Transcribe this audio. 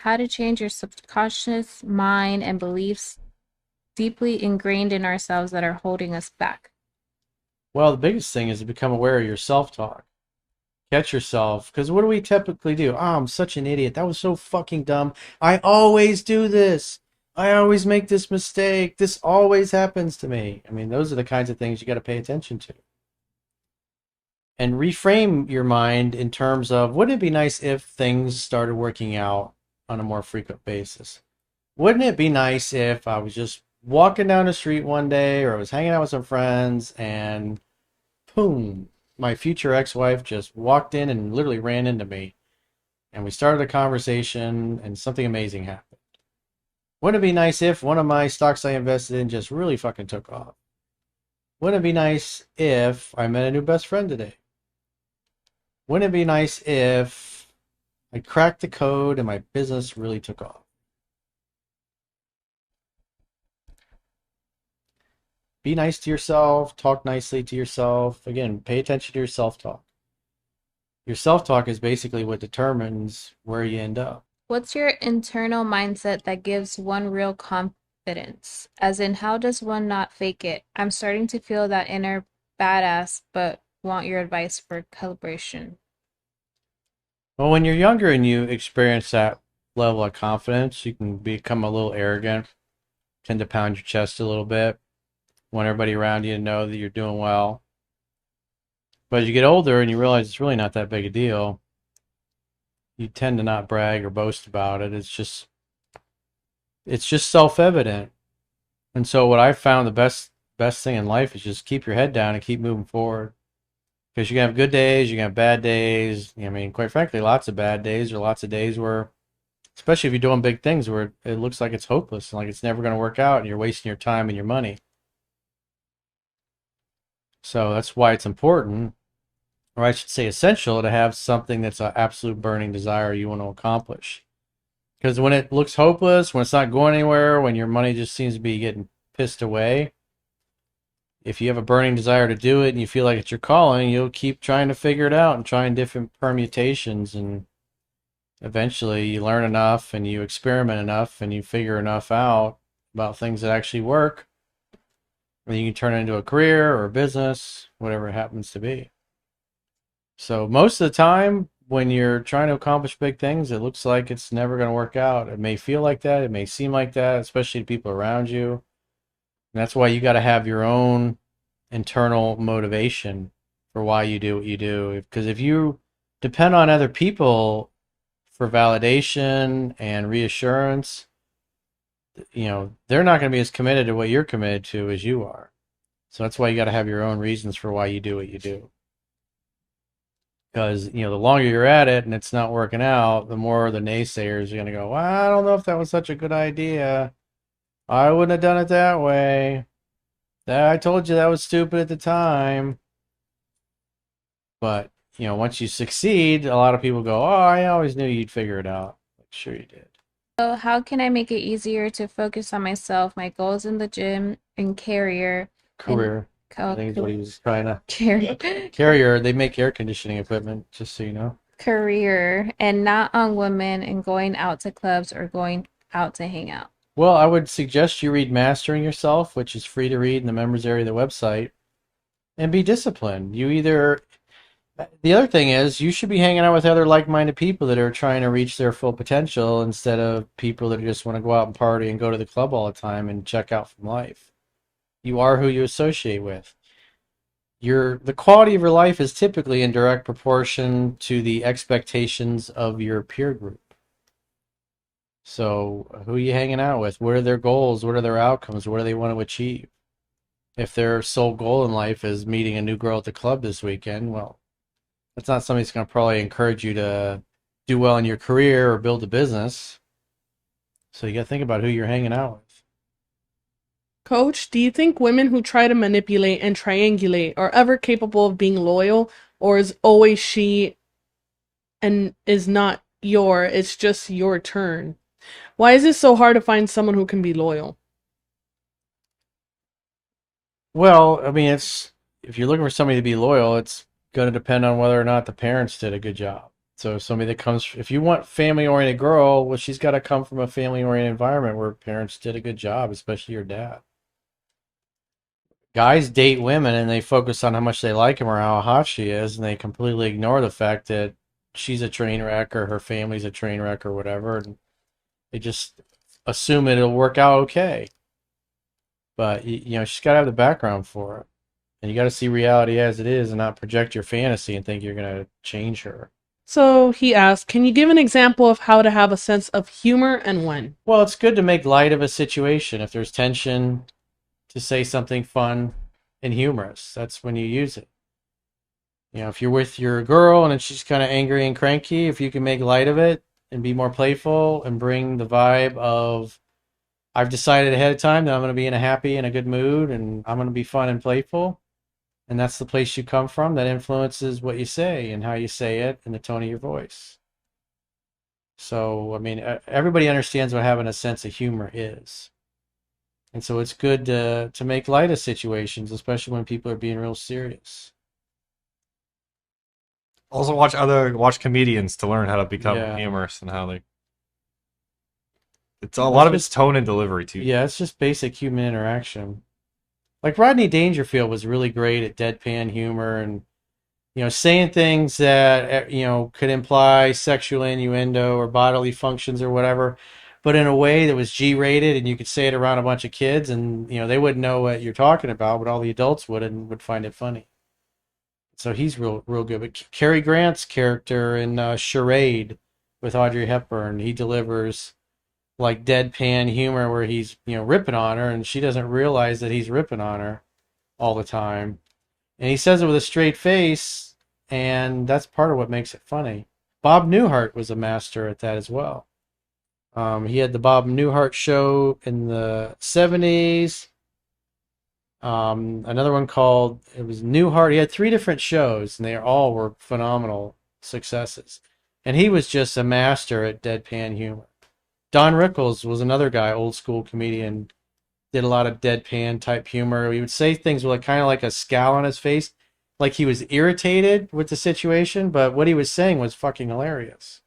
How to change your subconscious mind and beliefs deeply ingrained in ourselves that are holding us back. Well, the biggest thing is to become aware of your self-talk. Catch yourself, because what do we typically do? Oh, I'm such an idiot. That was so fucking dumb. I always do this. I always make this mistake. This always happens to me. I mean, those are the kinds of things you got to pay attention to. And reframe your mind in terms of, wouldn't it be nice if things started working out on a more frequent basis? Wouldn't it be nice if I was just walking down the street one day, or I was hanging out with some friends, and boom, my future ex-wife just walked in and literally ran into me, and we started a conversation and something amazing happened? Wouldn't it be nice if one of my stocks I invested in just really fucking took off? Wouldn't it be nice if I met a new best friend today? Wouldn't it be nice if I cracked the code and my business really took off? Be nice to yourself, talk nicely to yourself. Again, pay attention to your self-talk. Your self-talk is basically what determines where you end up. What's your internal mindset that gives one real confidence? As in, how does one not fake it? I'm starting to feel that inner badass, but want your advice for calibration. Well, when you're younger and you experience that level of confidence, you can become a little arrogant, tend to pound your chest a little bit, want everybody around you to know that you're doing well. But as you get older and you realize it's really not that big a deal, you tend to not brag or boast about it. It's just self-evident. And so what I found the best thing in life is just keep your head down and keep moving forward. Because you can have good days, you can have bad days. I mean, quite frankly, lots of bad days or lots of days where, especially if you're doing big things, where it looks like it's hopeless, like it's never going to work out, and you're wasting your time and your money. So that's why it's important, or I should say essential, to have something that's an absolute burning desire you want to accomplish. Because when it looks hopeless, when it's not going anywhere, when your money just seems to be getting pissed away, if you have a burning desire to do it and you feel like it's your calling, you'll keep trying to figure it out and trying different permutations. And eventually you learn enough and you experiment enough and you figure enough out about things that actually work. And you can turn it into a career or a business, whatever it happens to be. So most of the time, when you're trying to accomplish big things, it looks like it's never going to work out. It may feel like that. It may seem like that, especially to people around you. And that's why you got to have your own internal motivation for why you do what you do. Because if you depend on other people for validation and reassurance, they're not going to be as committed to what you're committed to as you are. So that's why you got to have your own reasons for why you do what you do. Because, the longer you're at it and it's not working out, the more the naysayers are going to go, well, I don't know if that was such a good idea. I wouldn't have done it that way. I told you that was stupid at the time. But, once you succeed, a lot of people go, oh, I always knew you'd figure it out. Like, sure you did. So, how can I make it easier to focus on myself, my goals in the gym and career and Career, I think is what he was trying to. career, Carrier, they make air conditioning equipment, just so you know. career and not on women and going out to clubs or going out to hang out? Well, I would suggest you read Mastering Yourself, which is free to read in the members area of the website, and be disciplined. The other thing is, you should be hanging out with other like-minded people that are trying to reach their full potential instead of people that just want to go out and party and go to the club all the time and check out from life. You are who you associate with. The quality of your life is typically in direct proportion to the expectations of your peer group. So, who are you hanging out with? What are their goals? What are their outcomes? What do they want to achieve? If their sole goal in life is meeting a new girl at the club this weekend, well, that's not somebody that's going to probably encourage you to do well in your career or build a business. So you got to think about who you're hanging out with. Coach, do you think women who try to manipulate and triangulate are ever capable of being loyal, or is always she and is not it's just your turn? Why is it so hard to find someone who can be loyal? Well, I mean, if you're looking for somebody to be loyal, it's going to depend on whether or not the parents did a good job. So somebody that comes, if you want family-oriented girl, well, she's got to come from a family-oriented environment where parents did a good job, especially your dad. Guys date women and they focus on how much they like him or how hot she is, and they completely ignore the fact that she's a train wreck or her family's a train wreck or whatever, and they just assume it'll work out okay. But she's got to have the background for it, and you got to see reality as it is, and not project your fantasy and think you're gonna change her. So he asked, can you give an example of how to have a sense of humor and when? Well, it's good to make light of a situation. If there's tension, to say something fun and humorous. That's when you use it. If you're with your girl and she's kind of angry and cranky, if you can make light of it and be more playful and bring the vibe of, I've decided ahead of time that I'm going to be in a happy and a good mood and I'm going to be fun and playful. And that's the place you come from. That influences what you say and how you say it and the tone of your voice. So, I mean, everybody understands what having a sense of humor is. And so it's good to make light of situations, especially when people are being real serious. Also, watch comedians to learn how to become Yeah. humorous and how they. It's a Well, lot of it's it's tone and delivery too. Yeah, it's just basic human interaction. Like Rodney Dangerfield was really great at deadpan humor and saying things that could imply sexual innuendo or bodily functions or whatever, but in a way that was G-rated and you could say it around a bunch of kids and they wouldn't know what you're talking about, but all the adults would and would find it funny. So he's real good. But Cary Grant's character in Charade with Audrey Hepburn, he delivers like deadpan humor where he's ripping on her and she doesn't realize that he's ripping on her all the time, and he says it with a straight face, and that's part of what makes it funny. Bob Newhart was a master at that as well. He had the Bob Newhart show in the 70s. Another one called, it was Newhart. He had 3 different shows, and they all were phenomenal successes. And he was just a master at deadpan humor. Don Rickles was another guy, old school comedian, did a lot of deadpan type humor. He would say things with kind of like a scowl on his face, like he was irritated with the situation, but what he was saying was fucking hilarious.